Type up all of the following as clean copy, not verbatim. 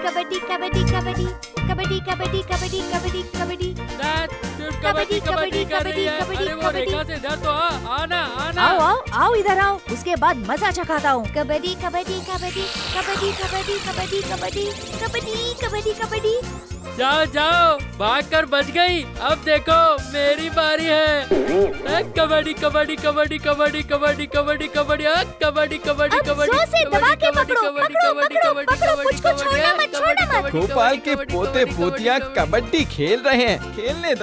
कबड्डी कबड्डी कबड्डी कबड्डी कबड्डी कबड्डी कबड्डी कबड्डी। सिर्फ कबड्डी कबड्डी कर रही है। अरे वो रेखा से इधर तो आना आना। आओ आओ आओ इधर आओ, उसके बाद मजा चखाता हूँ। कबड्डी कबड्डी कबड्डी कबड्डी कबड्डी कबड्डी कबड्डी कबड्डी कबड्डी कबड्डी। जाओ जाओ, भागकर बच गई। अब देखो मेरी बारी है। कबड्डी कबड्डी कबड्डी कबड्डी कबड्डी कबड्डी कबड्डी कबड्डी कबड्डी कबड्डी जोर से दबा के पकड़ो, पकड़ो, पकड़ो, पकड़ो, कुछ को छोड़ना मत, छोड़ना मत। गोपाल के पोते पोतियाँ कबड्डी खेल रहे हैं। खेलने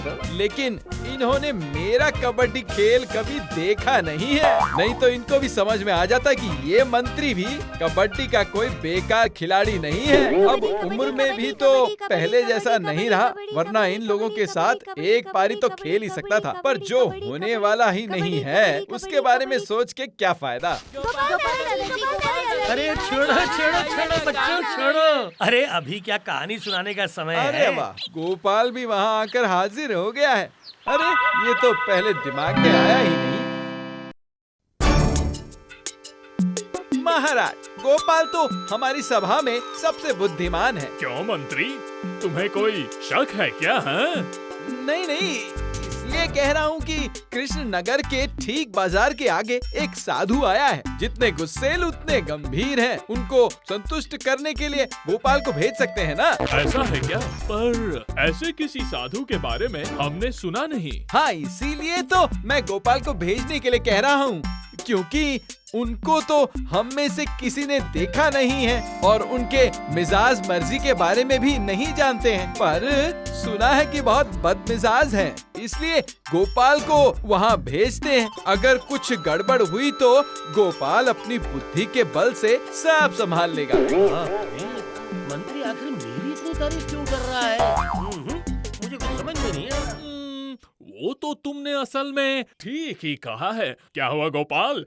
दो। लेकिन इन्होंने मेरा कबड्डी खेल कभी देखा नहीं है। नहीं तो इनको भी समझ में आ जाता कि ये मंत्री भी कबड्डी का कोई बेकार खिलाड़ी नहीं है। अब उम्र में भी तो पहले जैसा नहीं रहा, वरना इन लोगों के साथ एक पारी तो खेल ही सकता था। पर जो होने वाला ही नहीं है, उसके बारे में सोच के क्या फायदा। अरे छोड़ो बच्चों छोड़ो। अरे अभी क्या कहानी सुनाने का समय है। अरे वाह, गोपाल भी वहाँ आकर हाजिर हो गया है। अरे ये तो पहले दिमाग में आया ही नहीं। महाराज, गोपाल तो हमारी सभा में सबसे बुद्धिमान है। क्यों मंत्री, तुम्हें कोई शक है क्या? नहीं, इसलिए कह रहा हूँ कि कृष्ण नगर के ठीक बाजार के आगे एक साधु आया है। जितने गुस्सेल उतने गंभीर हैं। उनको संतुष्ट करने के लिए गोपाल को भेज सकते हैं ना? ऐसा है क्या? पर ऐसे किसी साधु के बारे में हमने सुना नहीं। हाँ, इसीलिए तो मैं गोपाल को भेजने के लिए कह रहा हूँ, क्योंकि उनको तो हम में से किसी ने देखा नहीं है और उनके मिजाज मर्जी के बारे में भी नहीं जानते हैं। पर सुना है कि बहुत बदमिजाज हैं, इसलिए गोपाल को वहाँ भेजते हैं। अगर कुछ गड़बड़ हुई तो गोपाल अपनी बुद्धि के बल से सब संभाल लेगा। मंत्री आखिर मेरी इतनी तारीफ क्यों कर रहा है? मुझे कुछ समझ में नहीं है। वो तो तुमने असल में ठीक ही कहा है। क्या हुआ गोपाल?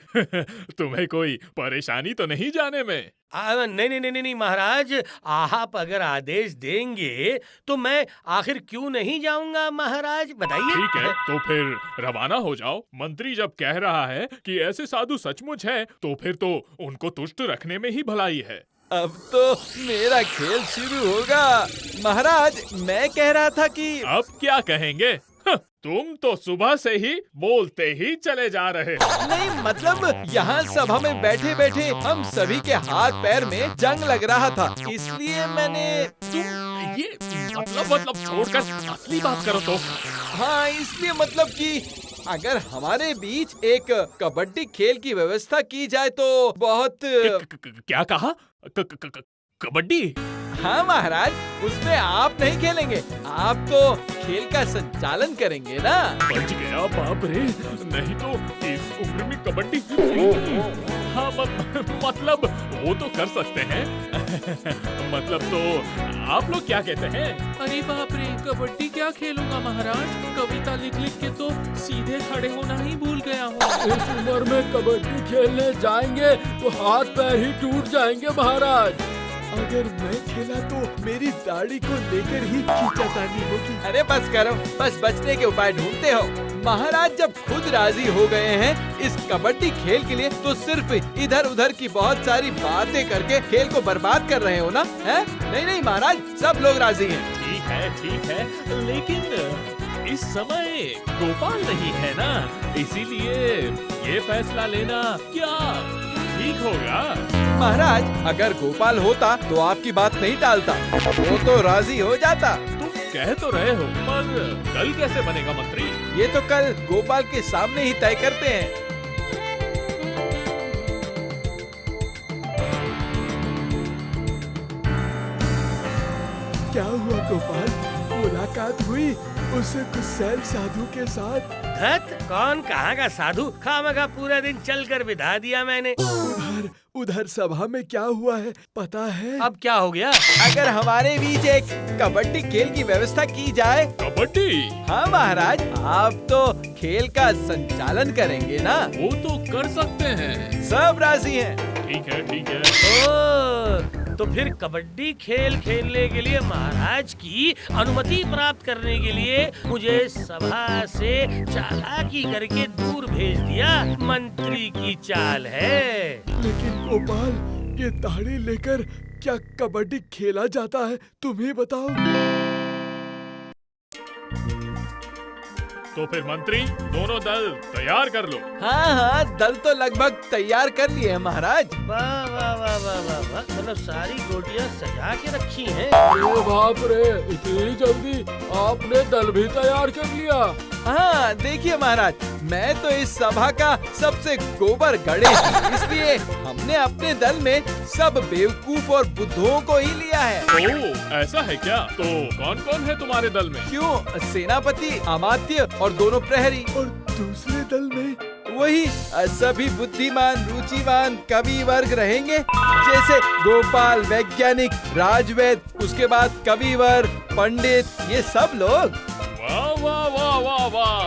तुम्हें कोई परेशानी तो नहीं जाने में? नहीं महाराज, आप अगर आदेश देंगे तो मैं आखिर क्यों नहीं जाऊंगा महाराज, बताइए। ठीक है, तो फिर रवाना हो जाओ। मंत्री जब कह रहा है कि ऐसे साधु सचमुच है, तो फिर तो उनको तुष्ट रखने में ही भलाई है। अब तो मेरा खेल शुरू होगा। महाराज, मैं कह रहा था कि अब क्या कहेंगे? तुम तो सुबह से ही बोलते ही चले जा रहे। नहीं, मतलब यहाँ सभा में बैठे बैठे हम सभी के हाथ पैर में जंग लग रहा था, इसलिए मैंने। तुम ये मतलब छोड़कर असली बात करो तो। हाँ, इसलिए मतलब कि अगर हमारे बीच एक कबड्डी खेल की व्यवस्था की जाए तो बहुत। क्या कहा? कबड्डी? हाँ महाराज, उसमें आप नहीं खेलेंगे, आप तो खेल का संचालन करेंगे ना। बच गया, बाप रे। नहीं तो इस उम्र में कबड्डी। हाँ, मतलब वो तो कर सकते हैं। मतलब तो आप लोग क्या कहते हैं? अरे बाप रे, कबड्डी क्या खेलूंगा महाराज। कविता लिख के तो सीधे खड़े होना ही भूल गया हूँ। इस उम्र में कबड्डी खेलने जाएंगे तो हाथ पैर ही टूट जाएंगे महाराज। अगर मैं खेला तो मेरी दाढ़ी को लेकर ही खींचातानी होगी। अरे बस करो, बस बचने के उपाय ढूंढते हो। महाराज जब खुद राजी हो गए हैं इस कबड्डी खेल के लिए, तो सिर्फ इधर उधर की बहुत सारी बातें करके खेल को बर्बाद कर रहे हो ना? है? नहीं महाराज, सब लोग राजी हैं। ठीक है, लेकिन इस समय गोपाल नहीं है ना, इसीलिए ये फैसला लेना क्या ठीक होगा? महाराज, अगर गोपाल होता तो आपकी बात नहीं टालता, वो तो राजी हो जाता। तुम कह तो रहे हो, पर कल कैसे बनेगा मंत्री? ये तो कल गोपाल के सामने ही तय करते हैं। क्या हुआ गोपाल, मुलाकात हुई उस गुस्सैल साधु के साथ? धत, कौन कहाँ का साधु? खामखा पूरा दिन चलकर बिता दिया मैंने। उधर सभा में क्या हुआ है पता है? अब क्या हो गया? अगर हमारे बीच एक कबड्डी खेल की व्यवस्था की जाए। कबड्डी? हाँ महाराज, आप तो खेल का संचालन करेंगे ना? वो तो कर सकते हैं। सब राजी हैं। ठीक है। ओ, तो फिर कबड्डी खेल खेलने के लिए महाराज की अनुमति प्राप्त करने के लिए मुझे सभा से चालाकी करके दूर भेज दिया। मंत्री की चाल है। लेकिन गोपाल, ये दाढ़ी लेकर क्या कबड्डी खेला जाता है? तुम ही बताओ। तो फिर मंत्री, दोनों दल तैयार कर लो। हाँ हाँ, दल तो लगभग तैयार कर लिए हैं महाराज। वाह वाह वाह वाह वाह वाह, मतलब सारी गोटियां सजा के रखी हैं। अरे बाप रे, इतनी जल्दी आपने दल भी तैयार कर लिया? हाँ देखिए महाराज, मैं तो इस सभा का सबसे गोबर गणेश हूँ, इसलिए हमने अपने दल में सब बेवकूफ और बुद्धुओं को ही लिया है। ओह, ऐसा है क्या? तो कौन कौन है तुम्हारे दल में? क्यों, सेनापति, अमात्य और दोनों प्रहरी। और दूसरे दल में? वही सभी बुद्धिमान, रुचिवान कवि वर्ग रहेंगे, जैसे गोपाल, वैज्ञानिक, राजवैद, उसके बाद कविवर, पंडित, ये सब लोग। वाह वाह वाह वाह वाह,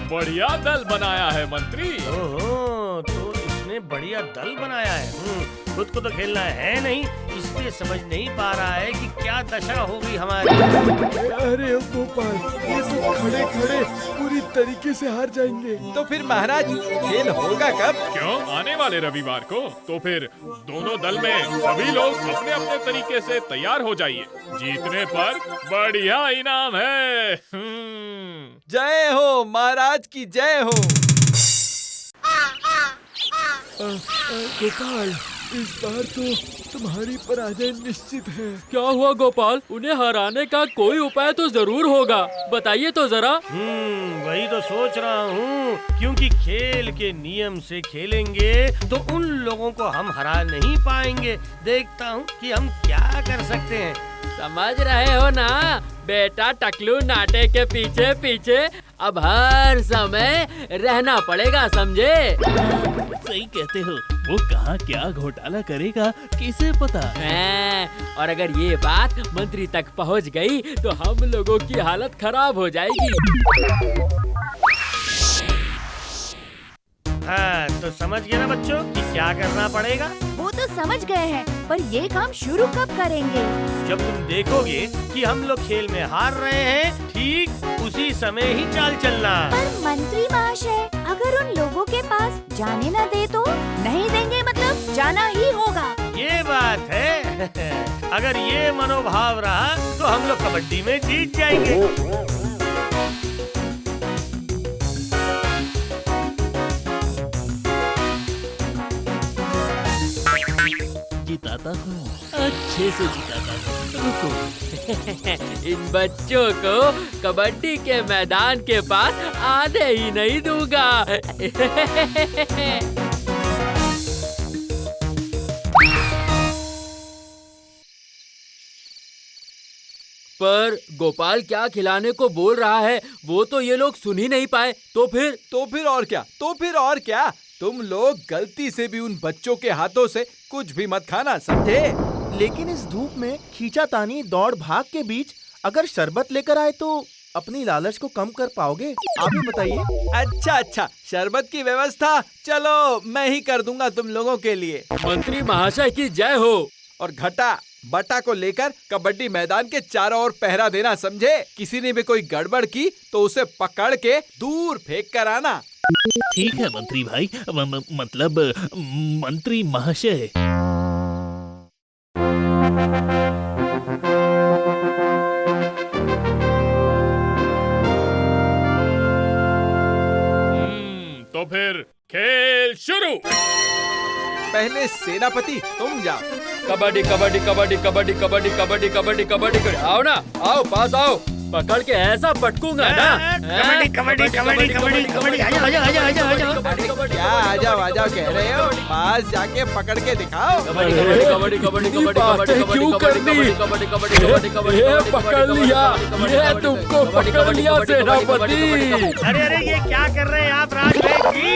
बढ़िया दल बनाया है मंत्री। ओहो, तो इसने बढ़िया दल बनाया है। खुद को तो खेलना है नहीं, इसलिए समझ नहीं पा रहा है कि क्या दशा होगी हमारी। अरे गोपाल, ये तो खड़े खड़े पूरी तरीके से हार जाएंगे। तो फिर महाराज खेल होगा कब? क्यों, आने वाले रविवार को। तो फिर दोनों दल में सभी लोग अपने अपने तरीके से तैयार हो जाइए, जीतने पर बढ़िया इनाम है। जय हो महाराज की जय हो। गोपाल, इस बार तो तुम्हारी पराजय निश्चित है। क्या हुआ गोपाल? उन्हें हराने का कोई उपाय तो जरूर होगा, बताइए तो जरा। वही तो सोच रहा हूँ, क्योंकि खेल के नियम से खेलेंगे तो उन लोगों को हम हरा नहीं पाएंगे। देखता हूँ कि हम क्या कर सकते हैं। समझ रहे हो ना बेटा टकलू, नाटे के पीछे पीछे अब हर समय रहना पड़ेगा, समझे? सही कहते हो, वो कहाँ क्या घोटाला करेगा किसे पता है। और अगर ये बात मंत्री तक पहुंच गई तो हम लोगों की हालत खराब हो जाएगी। हाँ, तो समझ गए ना बच्चों कि क्या करना पड़ेगा? वो तो समझ गए हैं, पर ये काम शुरू कब करेंगे? जब तुम देखोगे कि हम लोग खेल में हार रहे हैं, ठीक उसी समय ही चाल चलना। पर मंत्री महाशय, अगर उन लोगों के पास जाने न दे तो? नहीं देंगे मतलब जाना ही होगा। ये बात है। अगर ये मनोभाव रहा तो हम लोग कबड्डी में जीत जाएंगे। जिताता हूँ, अच्छे से जिताता हूँ। रुको, इन बच्चों को कबड्डी के मैदान के पास आने ही नहीं दूंगा। पर गोपाल क्या खिलाने को बोल रहा है वो तो ये लोग सुन ही नहीं पाए। तो फिर और क्या? तुम लोग गलती से भी उन बच्चों के हाथों से कुछ भी मत खाना, समझे? लेकिन इस धूप में खींचातानी दौड़ भाग के बीच अगर शरबत लेकर आए तो अपनी लालच को कम कर पाओगे? आप ही बताइए। अच्छा, शरबत की व्यवस्था चलो मैं ही कर दूंगा तुम लोगों के लिए। मंत्री महाशय की जय हो। और घटा बटा को लेकर कबड्डी मैदान के चारों ओर पहरा देना, समझे? किसी ने भी कोई गड़बड़ की तो उसे पकड़ के दूर फेंक कर आना। ठीक है मंत्री भाई, मतलब मंत्री महाशय। तो फिर खेल शुरू। पहले सेनापति तुम जाओ। कबड्डी कबड्डी कबड्डी कबड्डी कबड्डी कबड्डी कबड्डी कबड्डी। आओ ना, आओ पास आओ, पकड़ के ऐसा पटकूंगा ना। कबड्डी कबड्डी कबड्डी कबड्डी कबड्डी, आजा। क्या आ जाओ कह रहे हो? पास जाके पकड़ के दिखाओ। कबड्डी कबड्डी कबड्डी कबड्डी कबड्डी कबड्डी क्यों कर दी? कबड्डी कबड्डी कबड्डी कबड्डी। ये पकड़ लिया, ये तुमको पकड़ लिया सेनापति। अरे ये क्या कर रहे हैं आप? राजवैद जी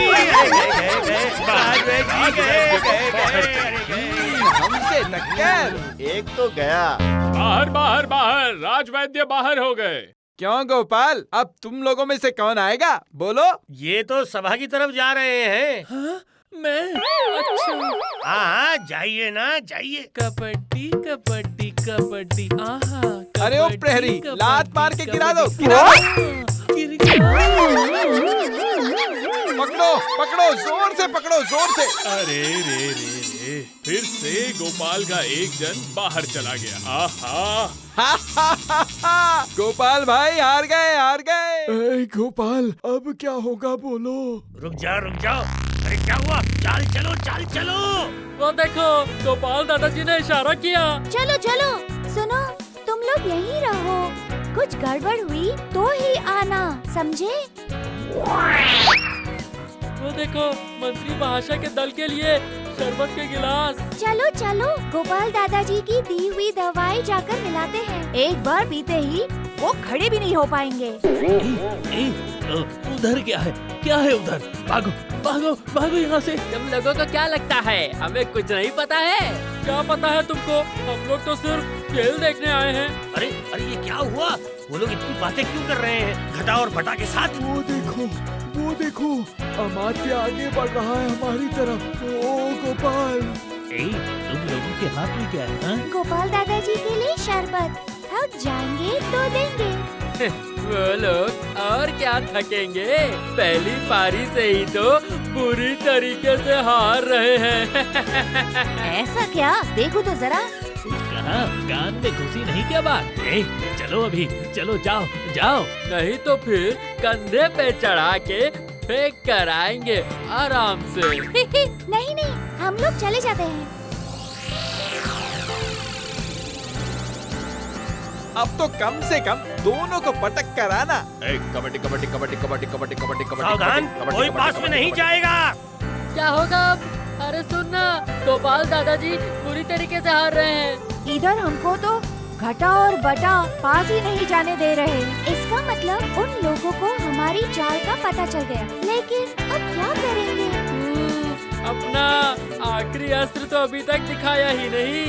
हमसे टक्कर। एक तो गया। बाहर बाहर बाहर, राजवैद्य बाहर हो गए। क्यों गोपाल, अब तुम लोगों में से कौन आएगा? बोलो। ये तो सभा की तरफ जा रहे हैं। हाँ, मैं? अच्छा। हाँ, जाइए ना, जाइए। कबड्डी कबड्डी कबड्डी, आहा। अरे ओ प्रहरी, लात मार के गिरा दो। पकड़ो, जोर से पकड़ो, जोर से। अरे रे, फिर से गोपाल का एक जन बाहर चला गया। आहा। गोपाल भाई हार गए, हार गए। ए, गोपाल अब क्या होगा बोलो। रुक जाओ। अरे क्या हुआ? चाल चलो। वो देखो गोपाल दादाजी ने इशारा किया। चलो चलो, सुनो, तुम लोग यहीं रहो। कुछ गड़बड़ हुई तो ही आना, समझे? वो देखो मंत्री महाशय के दल के लिए शरबत के गिलास। चलो चलो, गोपाल दादाजी की दी हुई दवाई जाकर मिलाते हैं। एक बार पीते ही वो खड़े भी नहीं हो पाएंगे। उधर क्या है उधर? भागो यहाँ से। तुम लोगों को क्या लगता है हमें कुछ नहीं पता है? क्या पता है तुमको? हम लोग तो सिर्फ खेल देखने आए हैं। अरे ये क्या हुआ? वो लोग इतनी बातें क्यों कर रहे हैं घटा और बटा के साथ? वो देखो अमात्य आगे बढ़ रहा है हमारी तरफ। ओ गोपाल। तुम लोगों के हाथ में क्या है? हाँ? गोपाल दादाजी के लिए शरबत। थक जाएंगे तो देंगे। वो लोग और क्या थकेंगे? पहली पारी से ही तो बुरी तरीके से हार रहे हैं। ऐसा क्या? देखो तो जरा। कहा कान में घुसी नहीं क्या बात? चलो अभी, चलो जाओ। नहीं तो फिर कंधे पे चढ़ा के फेंक कर आएंगे आराम से। नहीं, हम लोग चले जाते हैं। अब तो कम से कम दोनों को पटक कर आना। कबड्डी। सावधान, कोई पास में नहीं जाएगा। क्या होगा अब? अरे सुनना, गोपाल दादाजी पूरी तरीके से हार रहे हैं। इधर हमको तो घटा और बटा पास ही नहीं जाने दे रहे। इसका मतलब उन लोगों को हमारी चाल का पता चल गया। लेकिन अब क्या करेंगे? अपना आखिरी अस्त्र तो अभी तक दिखाया ही नहीं।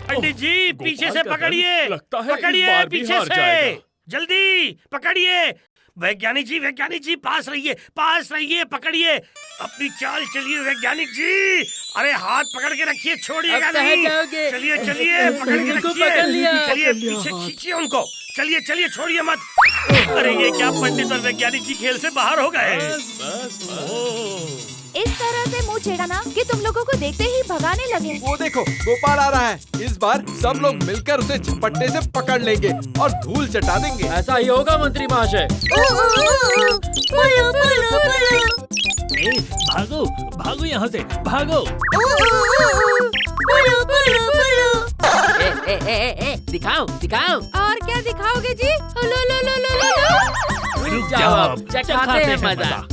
पंडित जी पीछे से पकड़िए, लगता है इस पकड़िए बार भी पीछे हार से, जाएगा। जल्दी पकड़िए। वैज्ञानिक जी पास रहिए, पकड़िए अपनी चाल। चलिए वैज्ञानिक जी, अरे हाथ पकड़ के रखिए, छोड़िएगा अब कहाँ नहीं। जाओगे? चलिए पकड़ के उनको रखिए। पकड़ लिया। चलिए पीछे खींचिए उनको। चलिए छोड़िए मत। अरे ये क्या, पंडित और वैज्ञानिक जी खेल से बाहर हो गए। इस तरह से मुंह छेड़ना कि तुम लोगों को देखते ही भगाने लगे। वो देखो गोपाल आ रहा है। इस बार सब लोग मिलकर उसे झपट्टे से पकड़ लेंगे और धूल चटा देंगे। ऐसा ही होगा मंत्री महाशय। भागो यहाँ से, भागो। दिखाओ। और क्या दिखाओगे जी? रुक जाओ, अब चखाते हैं मजा।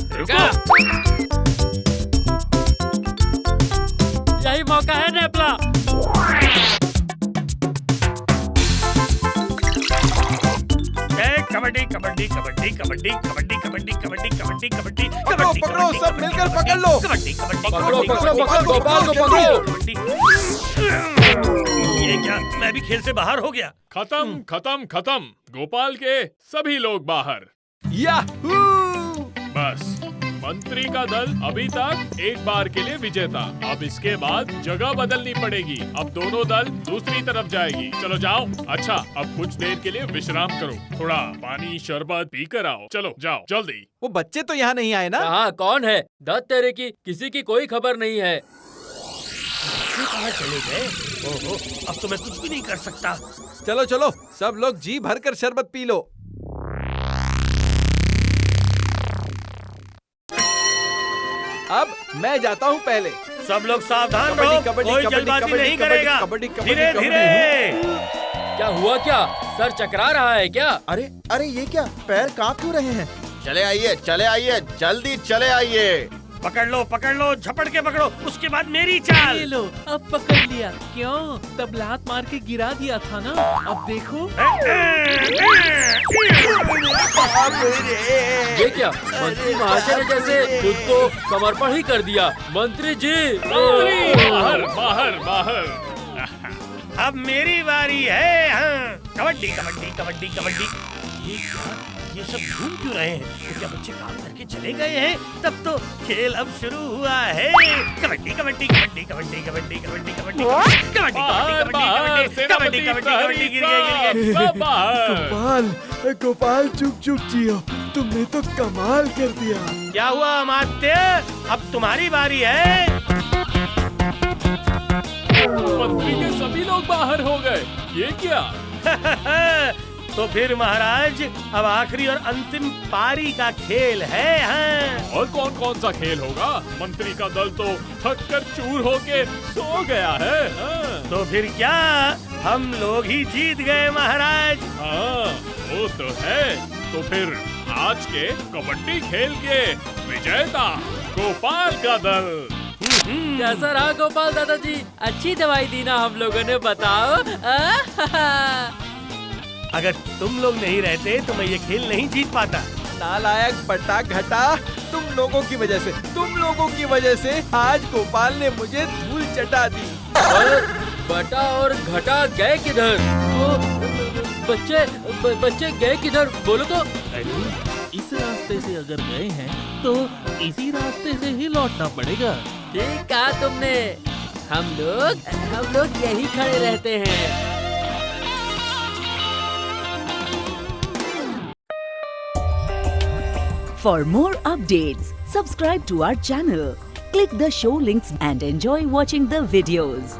यही मौका है नेपला। कबड्डी। पकड़ो, सब मिलकर पकड़ लो। पकड़ो गोपाल को पकड़ो। ये क्या, मैं भी खेल से बाहर हो गया। खत्म। गोपाल के सभी लोग बाहर। याहू! बस मंत्री का दल अभी तक एक बार के लिए विजेता। अब इसके बाद जगह बदलनी पड़ेगी। अब दोनों दल दूसरी तरफ जाएगी। चलो जाओ। अच्छा, अब कुछ देर के लिए विश्राम करो, थोड़ा पानी शरबत पी कर आओ। चलो जाओ जल्दी। वो बच्चे तो यहाँ नहीं आए ना? हाँ, कौन है? दत्त तेरे की किसी की कोई खबर नहीं है। कहाँ चले गए? ओहो, अब तो मैं कुछ भी नहीं कर सकता। चलो सब लोग जी भर कर शरबत पी लो। अब मैं जाता हूँ पहले। सब लोग सावधान रहो, कोई जल्दबाजी नहीं करेगा। धीरे। क्या हुआ? क्या सर चकरा रहा है क्या? अरे ये क्या, पैर कांप क्यों रहे हैं? चले आइए, जल्दी चले आइए। पकड़ लो, झपट के पकड़ो। उसके बाद मेरी चाल। ये लो, अब पकड़ लिया। क्यों? तब लात मार के गिरा दिया था ना। अब देखो। ये क्या, मंत्री महाशय ने जैसे खुद को समर्पण ही कर दिया। मंत्री जी, बाहर। अब मेरी बारी है। हाँ, कबड्डी। ये क्या, ये सब घूम क्यों रहे हैं? तो क्या बच्चे काम करके चले गए हैं? तब तो खेल अब शुरू हुआ है। कबड्डी। गिर गए। गोपाल चुप जियो, तुमने तो कमाल कर दिया। क्या हुआ अमात्य? अब तुम्हारी बारी है। मंत्री के सभी लोग बाहर हो गए। ये क्या? तो फिर महाराज अब आखिरी और अंतिम पारी का खेल है। हाँ। और कौन कौन सा खेल होगा? मंत्री का दल तो थक कर चूर होके सो गया है। हाँ। तो फिर क्या हम लोग ही जीत गए महाराज? हाँ, वो तो है। तो फिर आज के कबड्डी खेल के विजेता गोपाल का दल। कैसा रहा गोपाल दादाजी? अच्छी दवाई दी ना हम लोगों ने, बताओ। अगर तुम लोग नहीं रहते तो मैं ये खेल नहीं जीत पाता। नालायक बटा घटा, तुम लोगों की वजह से आज गोपाल ने मुझे धूल चटा दी। और बटा और घटा गए किधर? बच्चे गए किधर? बोलो तो। इस रास्ते से अगर गए हैं तो इसी रास्ते से ही लौटना पड़ेगा। ठीक कहा तुमने। हम लोग यही खड़े रहते हैं। For more updates, subscribe to our channel, click the show links and enjoy watching the videos.